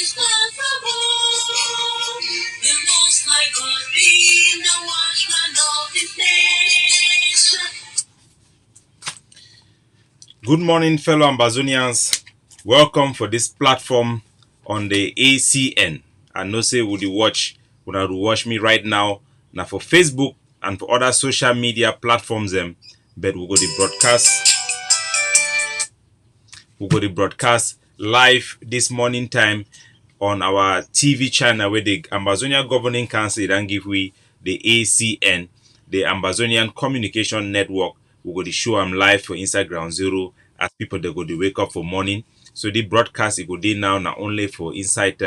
is possible. The Most High God being the watchman of His nation. Good morning, fellow Ambazonians. Welcome for this platform on the ACN. I know say would you watch me right now. Now for Facebook and for other social media platforms but we go the broadcast live this morning time on our TV channel where the Ambazonia Governing Council then give we the ACN, the Ambazonian Communication Network. We go to show them live for Instagram Zero as people they go to wake up for morning. So the broadcast it go day now not only for inside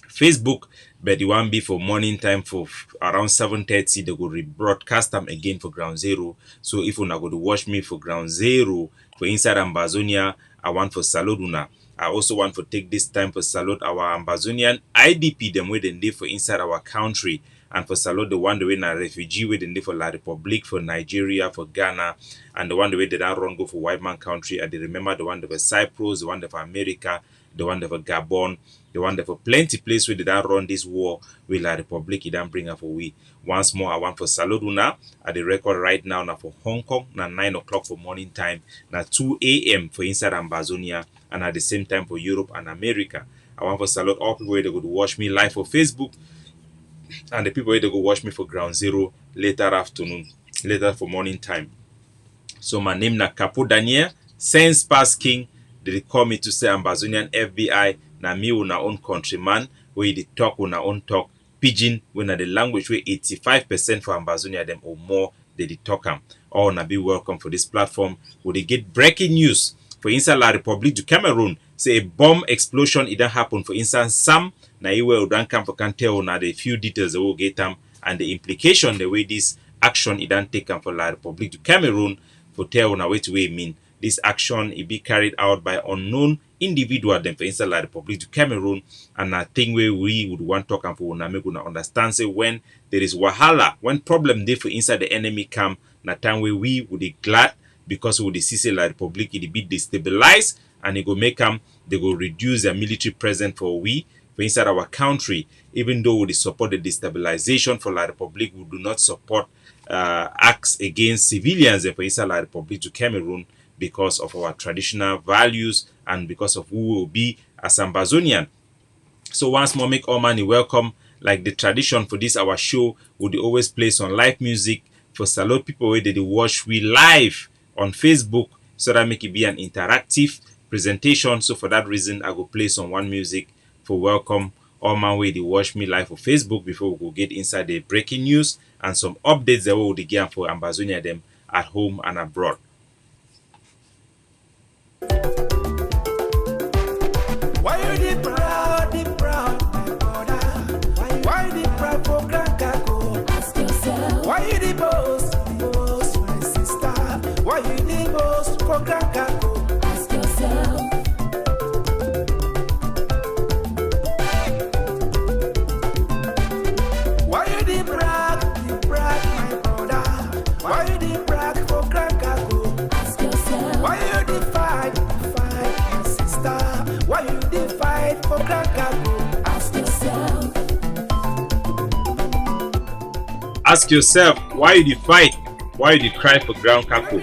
Facebook, but it won't be for morning time for around 7:30. They go rebroadcast them again for Ground Zero. So if you not go to watch me for Ground Zero for inside Ambazonia, I want for Saluduna. I also want to take this time for salute our Ambazonian IDP them where they live for inside our country, and for salute the one the way na refugee where they live for La Republic, for Nigeria, for Ghana, and the one the way they don't run go for white man country. And they remember the one that for Cyprus, the one that for America, the one that for Gabon, the one that for plenty place where they don't run this war with La Republic, it don't bring up for we. Once more, I want for Saluduna at the record right now for Hong Kong, na 9 o'clock for morning time, na 2 a.m. for inside Ambazonia, and at the same time for Europe and America. I want to salute all people where they go to watch me live for Facebook, and the people where they go watch me for Ground Zero later for morning time. So my name na Capo Daniel, Sense Pass King. They call me to say Ambazonian FBI. Na me una own countryman where they talk una own talk pidgin when na the language where 85% for Ambazonia them or more they talk am. All na be welcome for this platform where they get breaking news. For inside La Republic du Cameroon, say a bomb explosion it happen for instance some na iwe udan come for can tell na the few details they will get them and the implication the way this action it done taken for La Republic du Cameroon for tell na which way mean this action it be carried out by unknown individual them for inside La Republic du Cameroon, and I think where we would want to talk and for una make una understand say when there is wahala, when problem there for inside the enemy camp, na time where we would be glad because we see say La Republic it be destabilized and it go make them they go reduce their military presence for inside our country. Even though we support the destabilization for La Republic, we do not support acts against civilians for inside La Republic to Cameroon because of our traditional values and because of who we will be as Ambazonian. So once more, make all money welcome. Like the tradition for this our show would always play some live music for salute people where they watch we live on Facebook, so that make it be an interactive presentation. So for that reason, I go play some one music for welcome all my way they watch me live for Facebook before we go get inside the breaking news and some updates that we will get for Ambazonia them at home and abroad. Why you the proud, my brother? Why you the proud for Grand Capo? Ask yourself. Why you the boss, my sister? Why you the boss for Grand Capo? Ask yourself. Why you the brag, my brother? Why you the brag for Grand Capo? Ask yourself. Why you the fight, my sister? Why you the fight for Grand Capo? Ask yourself. Ask yourself why you the fight, why you the cry for Ground Capo.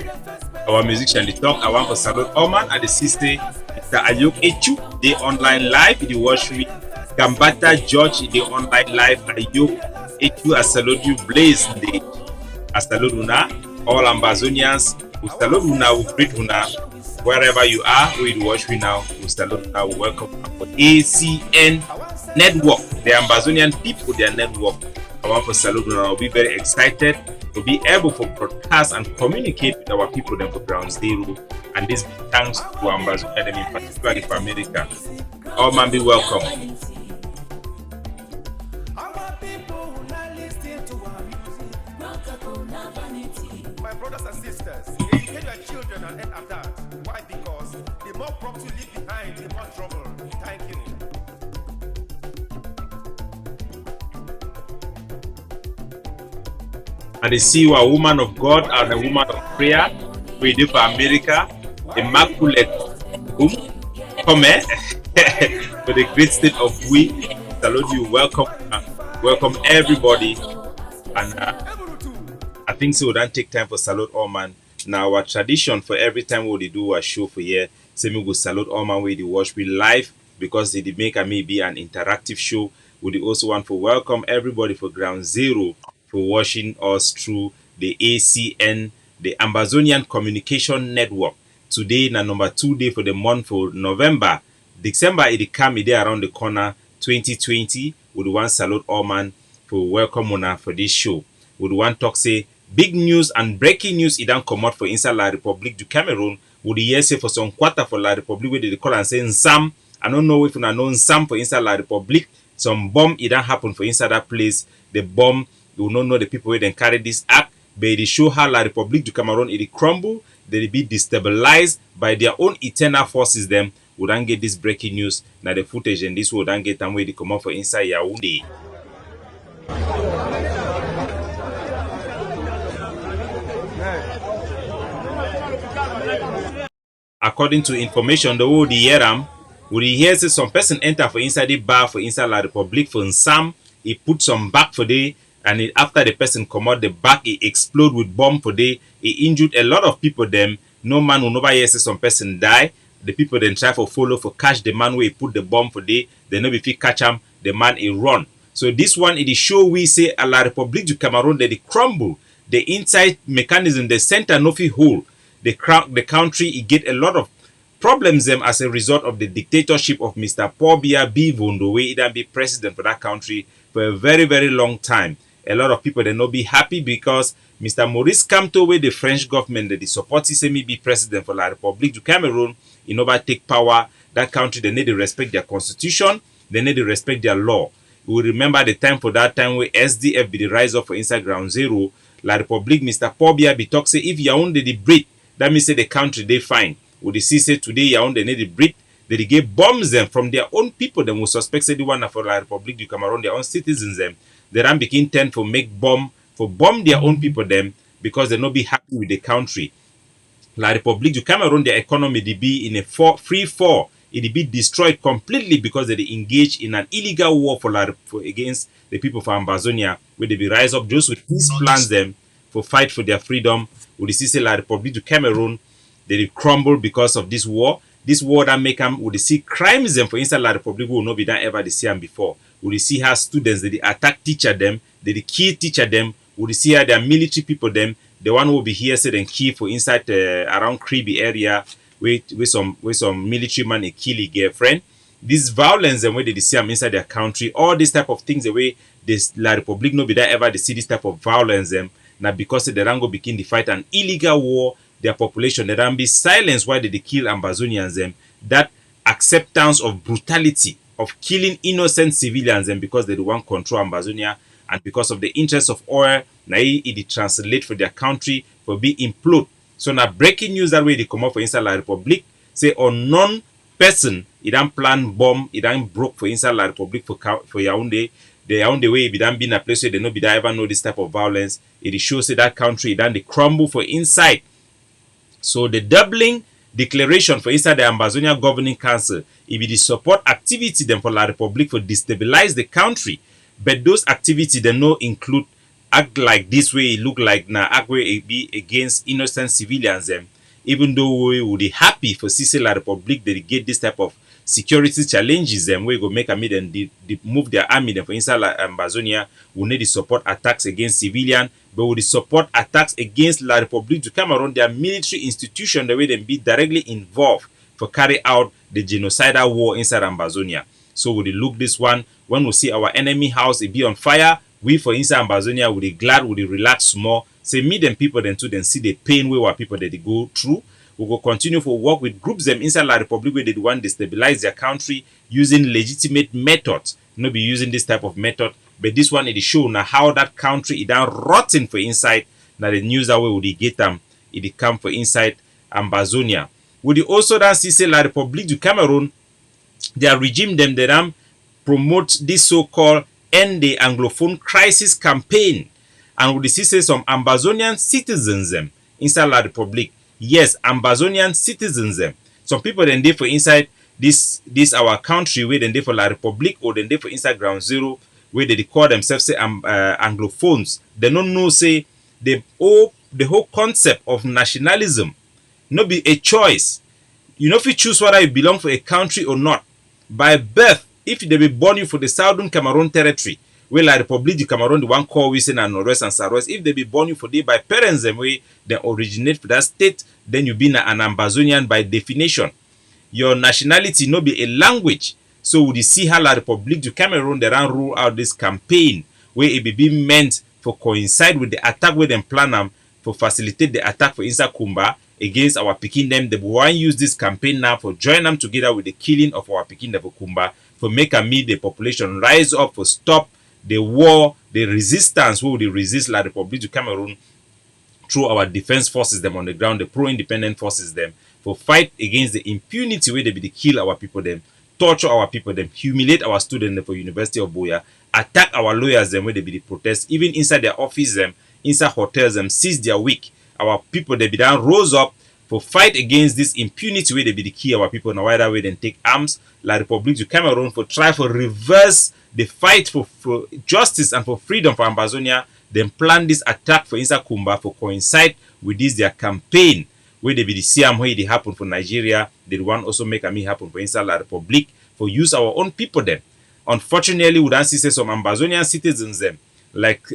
Our musician they talk. I want to salute Oman at the sister. Mr. Ayok Echu, they online live. They watch me. Gambata George, they online live. Ayok Echu, I salute you. Blaze, they I salute una. All Ambazonians, we salute una. We greet una. Wherever you are, we watch me now. We salute una. We welcome for ACN Network. The Ambazonian people, their network. I want to salute una. I'll be very excited to be able to broadcast and communicate with our people then for Ground Zero, and this be thanks to Ambazonia, in particular for America. All man be welcome. My brothers and sisters, educate your children and end at that. Why? Because the more property you leave behind, the more trouble. Thank you. And they see you a woman of God and a woman of prayer. We do for America, immaculate. Come for the great state of we. Salute you. Welcome, welcome everybody. And I think so. Don't take time for salute all man. Now our tradition for every time we do a show for here, say me go salute all man we watch we live because they make a maybe an interactive show. We also want to welcome everybody for Ground Zero for watching us through the ACN, the Ambazonian Communication Network. Today na number 2 day for the month for November. December it come there around the corner 2020. We want salute all man for welcome una for this show. We want talk say big news and breaking news it don't come out for inside La Republique du Cameroon. Would hear say for some quarter for La Republique where they call and say Nsam. I don't know if you know Nsam for inside La Republique. Some bomb it don't happen for inside that place. The bomb, you will not know the people where they carry this act, but it show how La Republique du Cameroon it crumble, they be destabilized by their own internal forces. Them would not get this breaking news. Now the footage and this would not get them where they come out for inside Yaounde. According to information, the whole the Yeram, we hear say some person enter for inside the bar for inside La Republique for Nsam. He put some back for day, and after the person come out the back, he explode with bomb for day. He injured a lot of people. Them no man will never hear say some person die. The people then try for follow for catch the man where he put the bomb for day. They know if he catch him, the man he run. So this one it is show we say a La Republique du Cameroon that it crumble. The inside mechanism, the center no fit hold. The country it get a lot of problems them as a result of the dictatorship of Mr. Paul Biya Bivondo, where he done be president for that country for a very, very long time. A lot of people they not be happy because Mr. Maurice Kamto, where the French government that they support say me be president for La Republique du Cameroon, he never take power. That country they need to respect their constitution, they need to respect their law. We will remember the time for that time where SDF be the rise up for inside Ground Zero. La Republique, Mr. Paul Biya be talk say if Yaounde the break, that means say the country they fine. Would they see say today Yaounde need the break, they get bombs them from their own people. Them will suspect say the one for La Republique du Cameroon, their own citizens them. They don't begin tend for make bomb their own people them because they not be happy with the country. La Republique du Cameroon, their economy they be in a free fall. It be destroyed completely because they engage in an illegal war for against the people for Ambazonia, where they be rise up just with peace plans them for fight for their freedom. Would they see say La Republique du Cameroon, they crumble because of this war. This war that make them would see crimes them for inside La Republique will not be done ever they see them before. Would they see how students they attack teacher them, they kill teacher them. Would they see how their military people them, the one who will be here said and kill for inside around Kribi area with some military man a kill his girlfriend. This violence and where they see them inside their country, all this type of things the way this La Republique no be that ever they see this type of violence them. Now because the Rango begin to fight an illegal war, their population they don't be silenced while they kill Ambazonians them. That acceptance of brutality of killing innocent civilians and because they want control Ambazonia and because of the interest of oil, now it translate for their country for be implode. So now breaking news that way they come up for inside La Republique say unknown person it don't plan bomb, it don't broke for inside La Republique for Yaounde. The Yaounde way it don't be in a place where they no be that ever know this type of violence. It shows say that country it don't they crumble for inside. So the doubling declaration for inside the Ambazonia Governing Council, it be the support activity then for La Republique for destabilize the country. But those activities they no include act like this way it look like now act way it be against innocent civilians them. Even though we would be happy for CC La Republique they get this type of security challenges them we go make a meet and move their army them for inside La Ambazonia, we need to support attacks against civilian, but we support attacks against La Republique du Cameroon, their military institution the way they be directly involved for carry out the genocidal war inside Ambazonia. So we look this one when we see our enemy house it be on fire. We for inside Ambazonia we glad we relax more. Say meet them people then too then see the pain where our people that they go through. We will continue to work with groups them inside La Republique where they want to destabilize their country using legitimate methods. Not be using this type of method, but this one it show now how that country it done rotten for inside. Now the news that way would get them it come for inside Ambazonia. Would also then see say La Republique du Cameroon, their regime them they promote this so-called end the Anglophone crisis campaign, and would see say some Ambazonian citizens them inside La Republique. Yes, Ambazonian citizens them. Some people then they for inside this our country where then they for La Republic or then they for inside ground zero where they call themselves say Anglophones. They don't know say the whole concept of nationalism not be a choice. You know if you choose whether you belong for a country or not. By birth, if they be born you for the Southern Cameroon territory, where La Republique du Cameroon, the one called Western and Northwest and Southwest, if they be born you for there by parents them way they originate for that state, then you be an Ambazonian by definition. Your nationality no be a language. So we see how La Republique du Cameroon they ran rule out this campaign where it be meant for coincide with the attack where them plan them for facilitate the attack for Insa Kumba against our Pekin them. They want use this campaign now for join them together with the killing of our Pekin them for Kumba for make a meet the population rise up for stop the war, the resistance who will resist La Republique du Cameroon through our defense forces them on the ground, the pro-independent forces them for fight against the impunity where they be to kill our people them, torture our people them, humiliate our students them for University of Boya, attack our lawyers them where they be to protest, even inside their office them, inside hotels them, seize their week. Our people they be down rose up for fight against this impunity where they be to kill our people. Now why that way then take arms, La Republique du Cameroon for try for reverse the fight for justice and for freedom for Ambazonia. Then plan this attack for Insa Kumba for coincide with this their campaign where they be the see where it happen for Nigeria. They want also make a me happen for Insa La Republique for use our own people then. Unfortunately, we don't see some Ambazonian citizens them like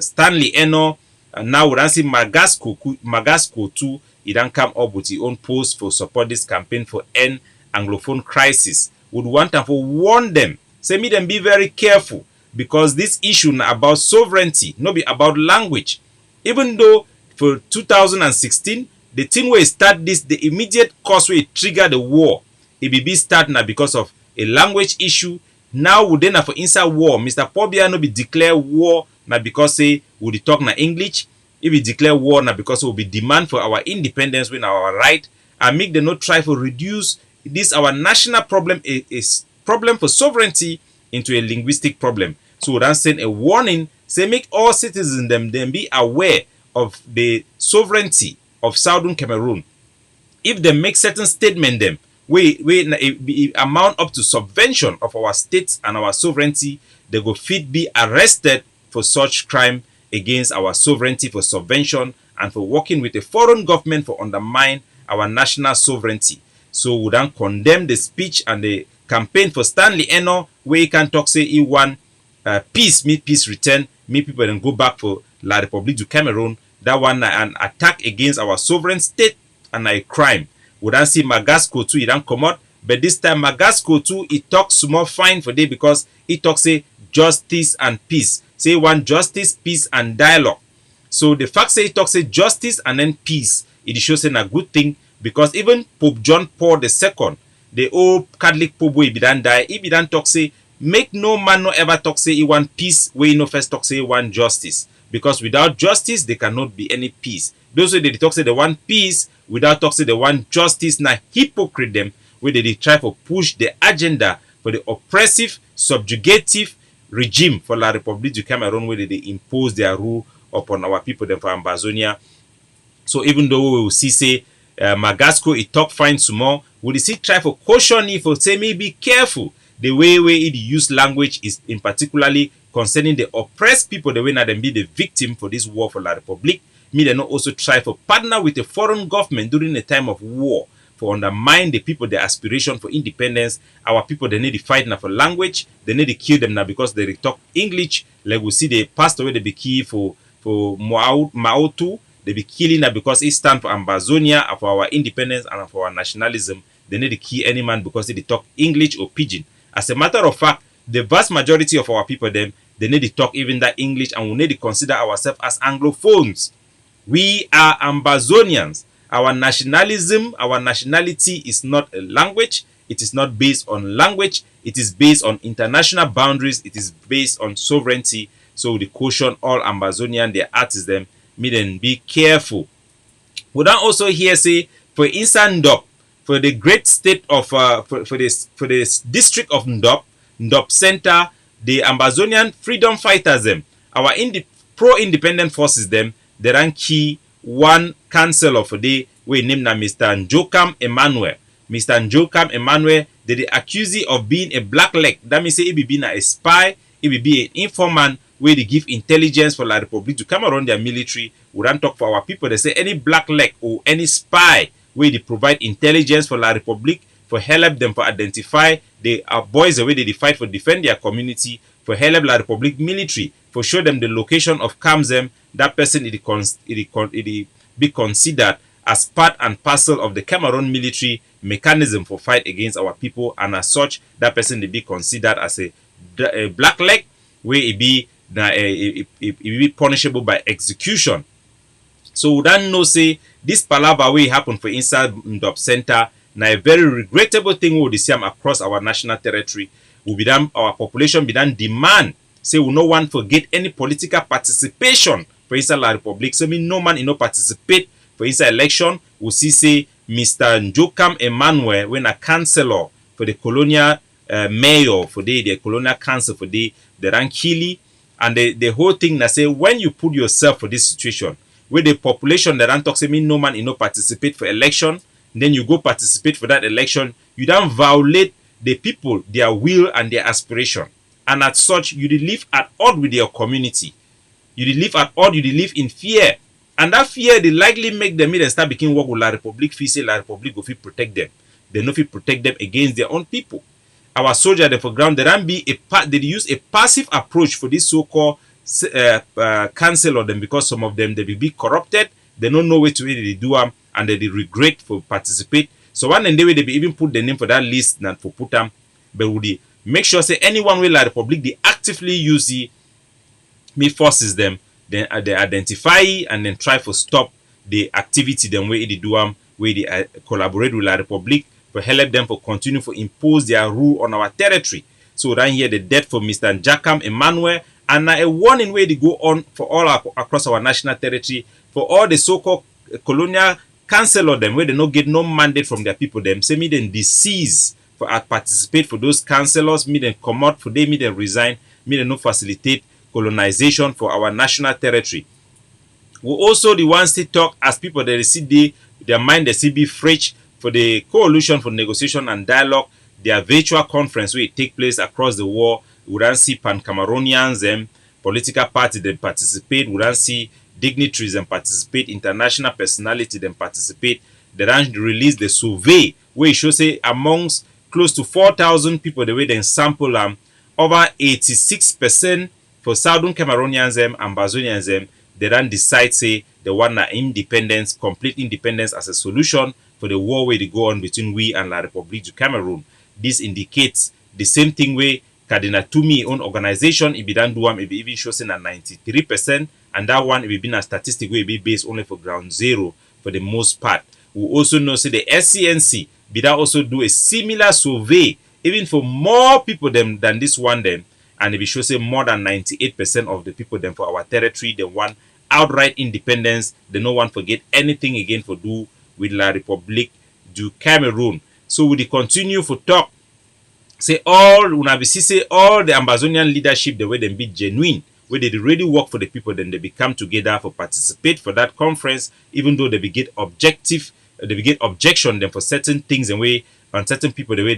Stanley Eno. Now we don't see Magasco too. He don't come up with his own post for support this campaign for end Anglophone crisis. Would want them for warn them. Say me them be very careful because this issue about sovereignty, not be about language. Even though for 2016, the thing where it start this, the immediate cause where it trigger the war, it be start now because of a language issue. Now we then for inside war, Mr. Pobia no be declare war now because say we talk na English. If we declare war now because we be demand for our independence when our right and make them not try to reduce this our national problem is problem for sovereignty into a linguistic problem. So we then send a warning, say make all citizens them be aware of the sovereignty of Southern Cameroon. If they make certain statement them, we amount up to subvention of our states and our sovereignty, they go fit be arrested for such crime against our sovereignty for subvention and for working with a foreign government for undermine our national sovereignty. So we then condemn the speech and the campaign for Stanley Eno where he can talk say he want peace, meet peace return, meet people then go back for La Republique du Cameroon. That one an attack against our sovereign state and a crime. We don't see Magasco too, he don't come out. But this time Magasco too, he talks more fine for day because he talks say justice and peace. Say one justice, peace and dialogue. So the fact say he talks say justice and then peace, it shows a good thing because even Pope John Paul II, the old Catholic Pope where he be done die, he be done talk say make no man no ever talk say he want peace where he no first talk say he want justice. Because without justice, there cannot be any peace. Those who they talk say they want peace, without talk say they want justice, now hypocrite them, where they try to push the agenda for the oppressive, subjugative regime for La Republique du Cameroon, where they impose their rule upon our people them for Ambazonia. So even though we will see say Magasco it talk fine small, we will see try for caution if for say me be careful. The way it use language is in particularly concerning the oppressed people, the way now them be the victim for this war for La Republique. Me they not also try to partner with a foreign government during the time of war for undermine the people their aspiration for independence. Our people they need to fight now for language. They need to kill them now because they talk English. Like we see the pastor where they be killed for Maotu. They be killing now because it stand for Ambazonia, for our independence and for our nationalism. They need to kill any man because they talk English or pidgin. As a matter of fact, the vast majority of our people them they need to talk even that English, and we need to consider ourselves as Anglophones. We are Ambazonians. Our nationalism, our nationality is not a language. It is not based on language. It is based on international boundaries. It is based on sovereignty. So we caution all Ambazonian, their artists them, me then be careful. We don't also hear say for Ndop, for the great state of for this district of Ndop Center, the Ambazonian freedom fighters them, our pro-independent forces them, they ran key one councillor for the we named na Mr. Njokam Emmanuel. Mr. Njokam Emmanuel, they accuse him of being a black leg. That means say he be being a spy, he be an informant where they give intelligence for La Republic to come around their military. We don't talk for our people. They say any black leg or any spy where they provide intelligence for La Republic, for help them for identify the boys the way they fight for defend their community, for help La Republic military, for show them the location of Kamzem. That person it be considered as part and parcel of the Cameroon military mechanism for fight against our people, and as such, that person will be considered as a black leg, where it be punishable by execution. So we don't know say this palaver wey happen for inside Ndop Center na a very regrettable thing we will see across our national territory. We be done, our population be done demand say we no one forget any political participation for inside La Republic. So mean no man no participate for inside election. We see say Mr. Njokam Emmanuel when a councillor for the colonial mayor for the colonial council for the Rankili, and the whole thing that say when you put yourself for this situation where the population that don't talk say me no man no participate for election, then you go participate for that election, you don't violate the people, their will and their aspiration, and as such you live at odds with your community. You live at odds, you live in fear, and that fear they likely make them start begin work with La Republic. Feel say La Republic go fit protect them. They no fit protect them against their own people. Our soldiers they for ground, they use a passive approach for this so-called cancel of them, because some of them they will be corrupted, they don't know where to really do them, and they regret for participate. So one day they be even put the name for that list and for put them, but would they make sure say anyone will La Republic they actively use the forces them, then they identify and then try to stop the activity them where they do them, where they collaborate with La Republic for help them for continue to impose their rule on our territory. So right here the death for Mr. Njokam Emmanuel, and a warning where they go on for all across our national territory for all the so-called colonial council of them where they no get no mandate from their people them. Say me then decease for participate for those councillors, me then come out for them, me then resign, me then no facilitate colonization for our national territory. We also the ones to talk as people that they see their mind they see be fresh for the coalition for negotiation and dialogue, their virtual conference where it take place across the world. We don't see pan-Cameroonians and political parties that participate. We don't see dignitaries and participate, international personality then participate. They don't release the survey where it shows say amongst close to 4,000 people the way they sample over 86% for Southern Cameroonians and Ambazonians they don't decide say they want independence, complete independence as a solution for the war where they go on between we and La Republique du Cameroon. This indicates the same thing way Cardinal Toumi own organization it be done do it be even shows in at 93%, and that one it be been a statistic where it be based only for ground zero for the most part. We also know say the SCNC be that also do a similar survey even for more people than this one them, and it be shows say more than 98% of the people them for our territory they want outright independence. They no one forget anything again for do with La Republique du Cameroon. So we continue for talk say all say all the Ambazonian leadership the way they be genuine, where they really work for the people, then they become together for participate for that conference, even though they be get objection them for certain things and way on certain people the way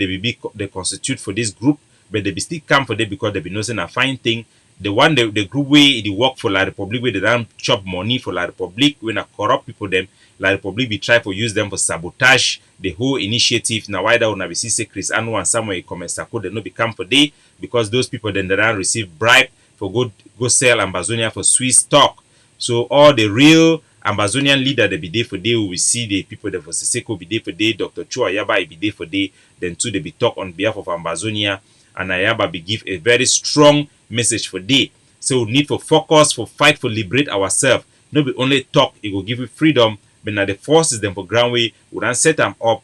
they constitute for this group, but they be still come for them because they be noticing a fine thing. The one the group way they work for La Republique where they don't chop money for La Republique, when a corrupt people them La Republique be try to use them for sabotage the whole initiative. Now why that una be see Chris Anu and Samuel Comensako they no become for day because those people then they don't receive bribe for go sell Ambazonia for Swiss stock. So all the real Ambazonian leader they be there for day, we will see the people that for Siseko be there for day, Dr. Chua Ayaba be there for day, then too they be talk on behalf of Ambazonia, and Ayaba be give a very strong message for day. So we need for focus for fight for liberate ourselves. No be only talk, it will give you freedom, but now the forces them for ground way we don't set them up.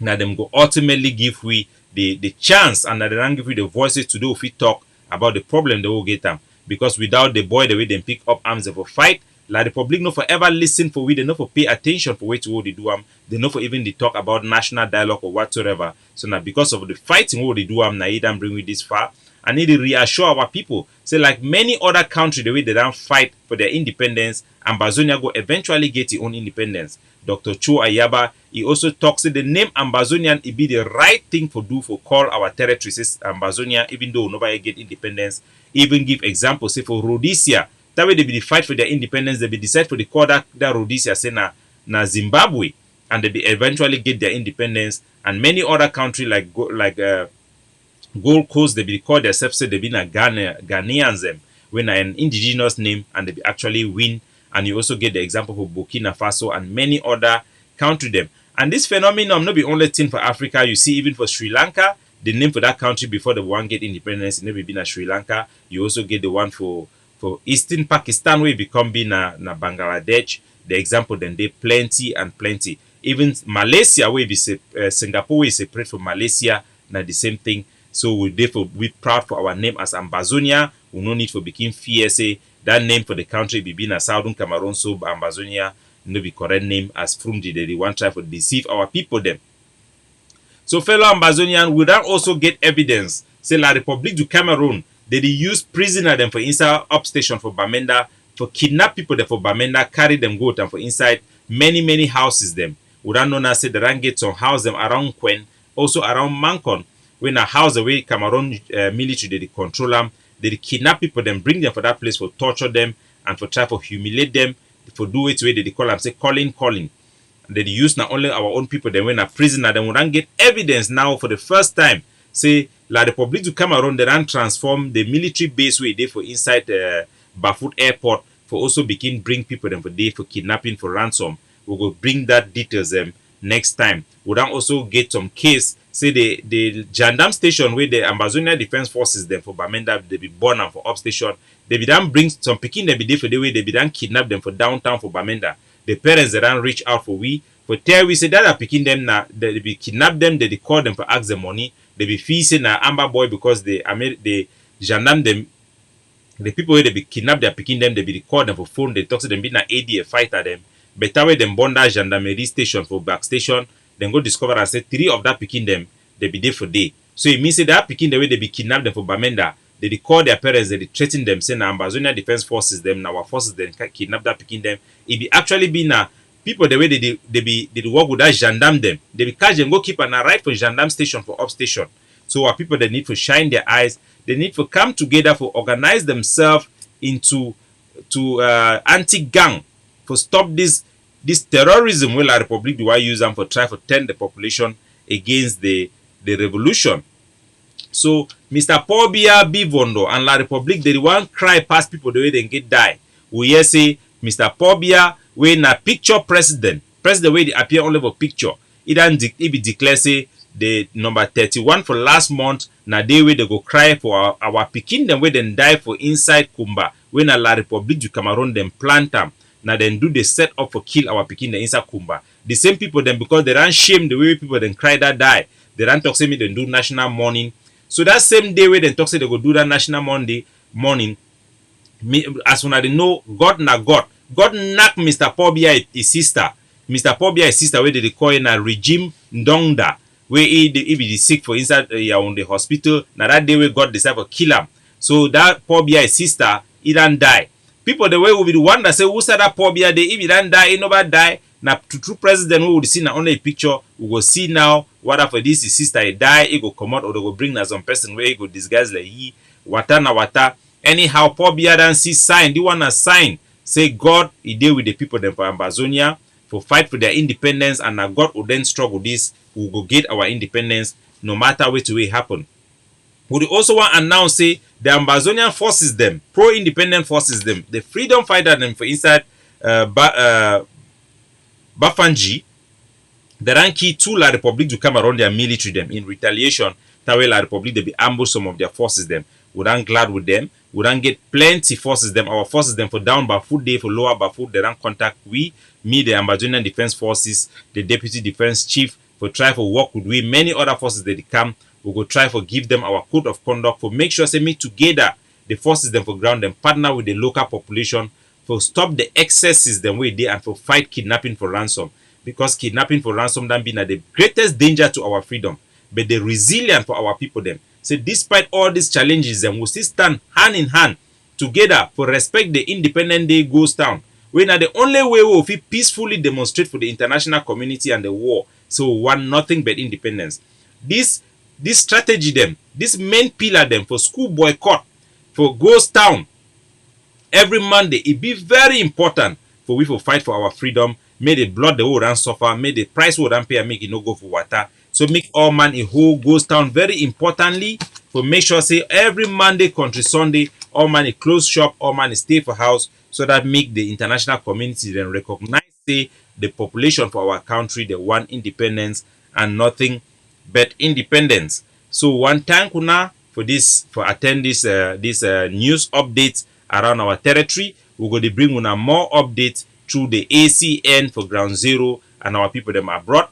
Now them go ultimately give we the chance, and now they don't give you the voices to do if we talk about the problem they will get them. Because without the boy the way they pick up arms for fight, La Republique no forever listen for we, they no for pay attention for what they do they no for even the talk about national dialogue or whatsoever. So now because of the fighting what they do now it don't bring we this far. I need to reassure our people. Say like many other countries the way they don't fight for their independence, Ambazonia go eventually get its own independence. Dr. Cho Ayaba, he also talks that the name Ambazonian it be the right thing for do for call our territories as Ambazonia, even though nobody get independence. Even give examples, say for Rhodesia, that way they be the fight for their independence, they be decide for the call that Rhodesia say na Zimbabwe, and they be eventually get their independence. And many other countries like Gold Coast, they be call themselves say they be na Ghanaians them when an indigenous name, and they be actually win. And you also get the example for Burkina Faso and many other country them. And this phenomenon not be only thing for Africa. You see, even for Sri Lanka, the name for that country before the one get independence, it never been a Sri Lanka. You also get the one for Eastern Pakistan, where it become be na Bangladesh. The example then they plenty and plenty. Even Malaysia, where be Singapore, we separate from Malaysia, na the same thing. So we therefore we proud for our name as Ambazonia. We no need for become FSA. That name for the country be in a Southern Cameroon, so Ambazonia no be correct name as Frumdi. They want try to deceive our people them. So fellow Ambazonian, we don't also get evidence. Say La République du Cameroon, they use prisoner them for inside upstation for Bamenda, for kidnap people there for Bamenda, carry them go and for inside many houses them. We don't know now say the rank get some house them around Quen, also around Mankon, when a house away Cameroon military they control them. They kidnap people, then bring them for that place for torture them and for try for humiliate them, for do it way they call them, say calling. And they use not only our own people, then when a prisoner, then we don't get evidence now for the first time. Say La République du Cameroon, they don't transform the military base way they for inside Bafut Airport for also begin bring people them for day for kidnapping for ransom. We will bring that details them next time. We don't also get some case. Say the Jandam station where the Ambazonia Defense Forces them for Bamenda, they be born and for upstation. They be done bring some picking they be there for the way they be done kidnap them for downtown for Bamenda. The parents they don't reach out for tell we say that are picking them now, they be kidnap them, they call them for ask them money. They be feasting na Amber Boy because the Jandam them the people where they be kidnap they're picking them, they be record them for phone, they talk to them be na ADF fighter them. Better way them bond that gendarmerie station for back station. Then go discover and say 3 of that picking them, they be there for day. So it means that picking the way they be kidnapped them for Bamenda, they call their parents, they threaten them, saying Ambazonia Defense Forces them, our forces then kidnap that picking them. It be actually be na people the way they work with that gendarme them. They be catch and go keep and arrive for gendarme station for up station. So our people they need to shine their eyes, they need to come together for organize themselves into anti-gang for stop this terrorism where La République do I use them for try to turn the population against the revolution. So Mr. Paul Biya Bivondo and La République they want cry past people the way they get die. We hear say Mr. Paul Biya when a picture president way they appear only for picture. It be declare say the number 31 for last month na day way they go cry for our pikin them where then die for inside Kumba when a La République du Cameroon them plant them. Now then do the set up for kill our pikin the inside Kumba. The same people then because they ran shame the way people then cry that die. They ran talk say me then do national mourning. So that same day where then talk say they go do that national mourning. As when I know God na God. God knock Mr. Paul Biya his sister. Mr. Paul Biya his sister where they call in a regime Ndongda. Where he be sick for inside Yaounde hospital. Now that day where God decide to kill him. So that Paul Biya his sister he done die. People the way will be the one that say who said that Paul Biya if he don't die, he nobody die. Now true president we will see now only a picture. We will see now whether for this his sister he die, he go come out or they go bring now some person where he go disguise like he wata na wata. Anyhow Paul Biya don't see sign. The one a sign say God he deal with the people them for Ambazonia for fight for their independence and now God will then struggle this. We will go get our independence no matter what way happen. We also want to announce say the Ambazonian forces them, pro-independent forces them, the freedom fighter them for inside Bafanji, the ranky to La République du Cameroon their military them in retaliation. That way La République they be ambush some of their forces them. We don't glad with them. We don't get plenty forces them. Our forces them for down Bafut day for lower Bafut they don't contact me the Ambazonian Defense Forces, the Deputy Defense Chief for try for work with we many other forces that they come. We go try for give them our code of conduct for make sure say me together the forces them for ground them partner with the local population for stop the excesses them way there and for fight kidnapping for ransom because kidnapping for ransom done been the greatest danger to our freedom but the resilient for our people them. So despite all these challenges them we still stand hand in hand together for respect the independent day goes down. We na the only way we fit peacefully demonstrate for the international community and the war. So we want nothing but independence. This strategy them, this main pillar them for school boycott, for ghost town every Monday, it be very important for we to fight for our freedom. May the blood the whole and suffer, may the price would and pay and make it no go for water. So make all man a whole ghost town very importantly for make sure say every Monday, country Sunday, all man a close shop, all man a stay for house, so that make the international community then recognize say the population for our country they want independence and nothing but independence. So one thank una for this for attend this news updates around our territory. We're going to bring una more updates through the ACN for Ground Zero and our people them abroad.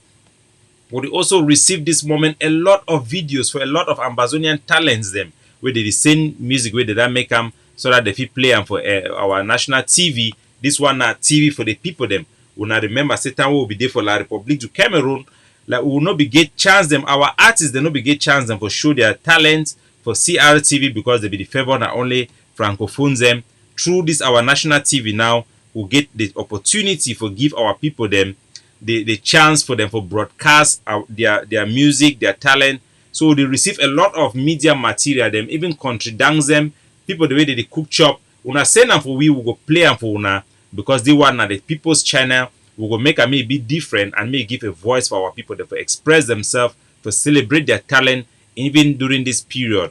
We also receive this moment a lot of videos for a lot of Ambazonian talents them where they sing music where they that make them so that they fit play them for our national TV. This one na TV for the people them. We now remember Satan will be there for La République du Cameroon. Like we will not be get chance them. Our artists they not be get chance them for show their talents for CRTV because they be the favor not only francophones them. Through this our national TV now we'll get the opportunity for give our people them the chance for them for broadcast their music, their talent. So they receive a lot of media material them, even country dance them, people the way they cook chop. Una send them for we will go play them for una because they want the people's channel. We will make a may be different and may give a voice for our people that for express themselves, for celebrate their talent even during this period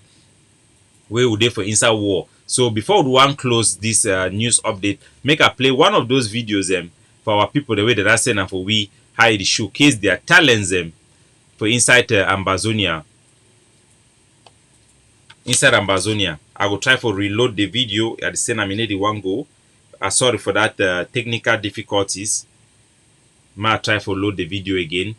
where we dey for inside war. So before we want close this news update, make a play one of those videos for our people the way that I send and for we how they showcase their talents for inside Ambazonia. Inside Ambazonia, I will try for reload the video at the same time the one go. Sorry for that technical difficulties. I'll try for load the video again.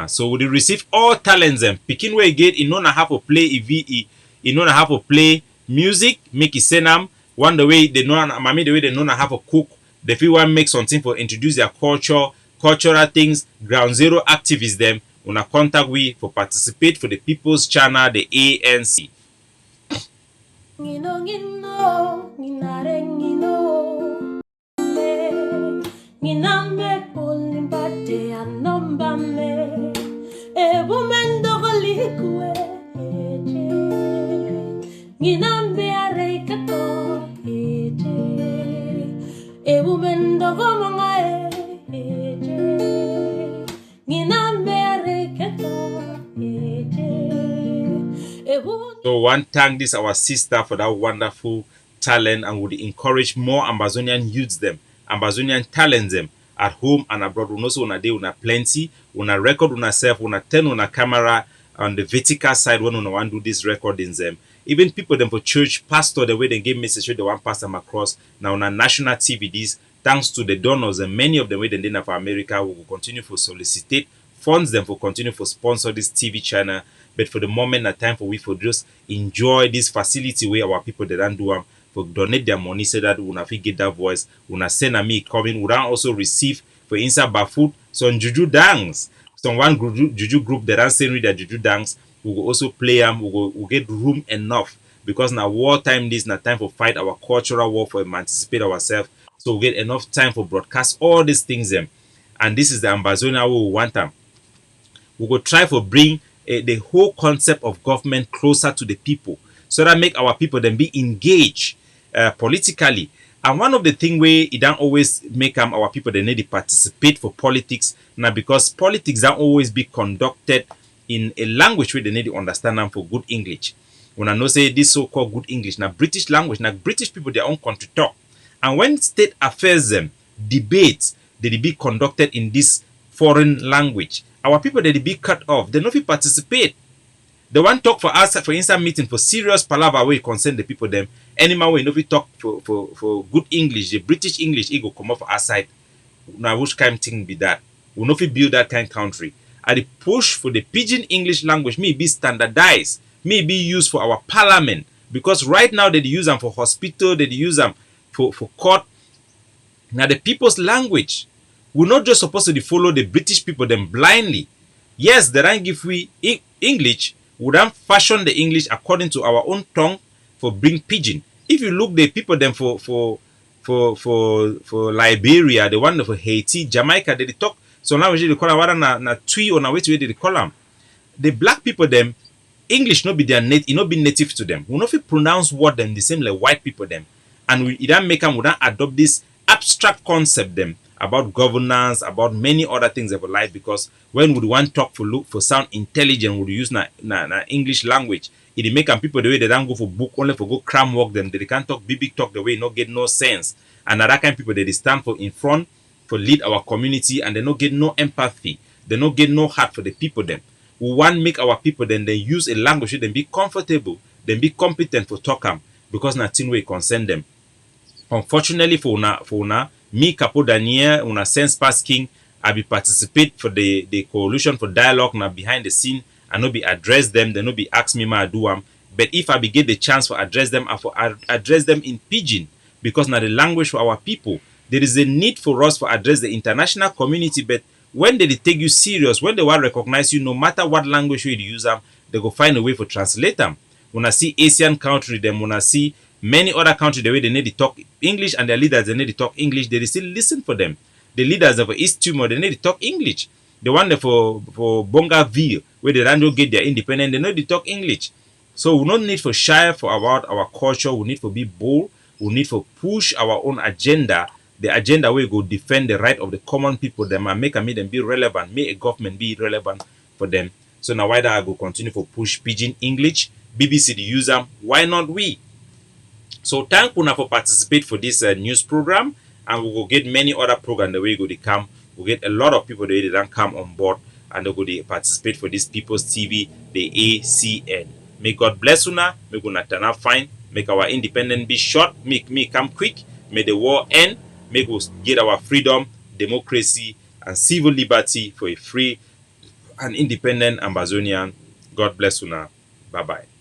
So we receive all talents them. Picking way again, you know how to play EVE, you know how to play music, make it send them. One the way they know, mommy the way they know how to cook. The feel one make something for introduce their culture, cultural things. Ground Zero activists them. Una contact we for participate for the People's Channel, the ANC. So one thank this our sister for that wonderful talent and would encourage more Ambazonian youths them, Ambazonian talents them at home and abroad. We also una day una plenty, una record una self, una turn una camera on the vertical side when una want do these recordings them. Even people them for church pastor the way they give message they want pass them across now on a national TV this thanks to the donors and many of them way they did for America we will continue for solicitate funds them for continue for sponsor this TV channel. But for the moment, at time for we for just enjoy this facility where our people they don't do them for donate their money so that we not get that voice. We not send a me coming. We don't also receive for inside bafood some juju dance. Some one juju group that don't send their juju dance. We will also play them. We get room enough because now war time this not time for fight our cultural war for emancipate ourselves. So we get enough time for broadcast all these things them. And this is the Ambazonia we want them. We will try for bring the whole concept of government closer to the people so that make our people then be engaged politically. And one of the things where it don't always make our people they need to participate for politics now because politics don't always be conducted in a language where they need to understand them for good English. When I know say this so-called good English now British language now British people their own country talk. And when state affairs debates they be conducted in this foreign language, our people they be cut off. They no fit participate. They want talk for us for inside meeting for serious palaver where concern the people them. Anyman way no fit talk for good English, the British English it go come off our side. Now which kind of thing be that? We no fit build that kind of country. And the push for the pidgin English language may be standardized, may be used for our parliament. Because right now they use them for hospital, they use them for court. Now the people's language. We're not just supposed to follow the British people them blindly. Yes, they don't give we English. We don't fashion the English according to our own tongue for bring pidgin. If you look the people them for Liberia, the one for Haiti, Jamaica, they talk so now they call them na Twi or na which way they call them. The black people them English no be their native, it no be native to them. We no fit pronounce word them the same like white people them, and we don't make them, we don't adopt this abstract concept them about governance, about many other things of life. Because when we want talk for look for sound intelligent, we use na English language. It make them people the way they don't go for book only for go cram work them. They can't talk big talk the way no get no sense. And that kind of people they stand for in front for lead our community, and they no get no empathy. They no get no heart for the people them. We want make our people then they use a language then be comfortable, then be competent for talk am, because nothing will concern them. Unfortunately for una, me Capo Daniel, una sense pass king, I be participate for the coalition for dialogue na behind the scene, and no be address them, they no be ask me ma do am. But if I be get the chance for address them, I for address them in pidgin, because now the language for our people. There is a need for us for address the international community, but when they take you serious, when they want recognize you, no matter what language you use them, they go find a way for translate them. When I see Asian country, them when I see many other countries, the way they need to talk English, and their leaders they need to talk English, they still listen for them. The leaders of East Timor, they need to talk English. The one for Bongaville, where they don't get their independence, they need to talk English. So we don't need for shy for about our culture. We need to be bold. We need to push our own agenda. The agenda where we go defend the right of the common people, them and make them be relevant, make a government be relevant for them. So now why that I go continue for push pidgin English, BBC the use them, why not we? So thank you for participate for this news program, and we will get many other programs the way you go to come. We'll get a lot of people the way they don't come on board, and they go to participate for this People's TV, the ACN. May God bless you now. May God turn out fine. Make our independence be short. Make me come quick. May the war end. Make us get our freedom, democracy, and civil liberty for a free and independent Ambazonian. God bless you now. Bye bye.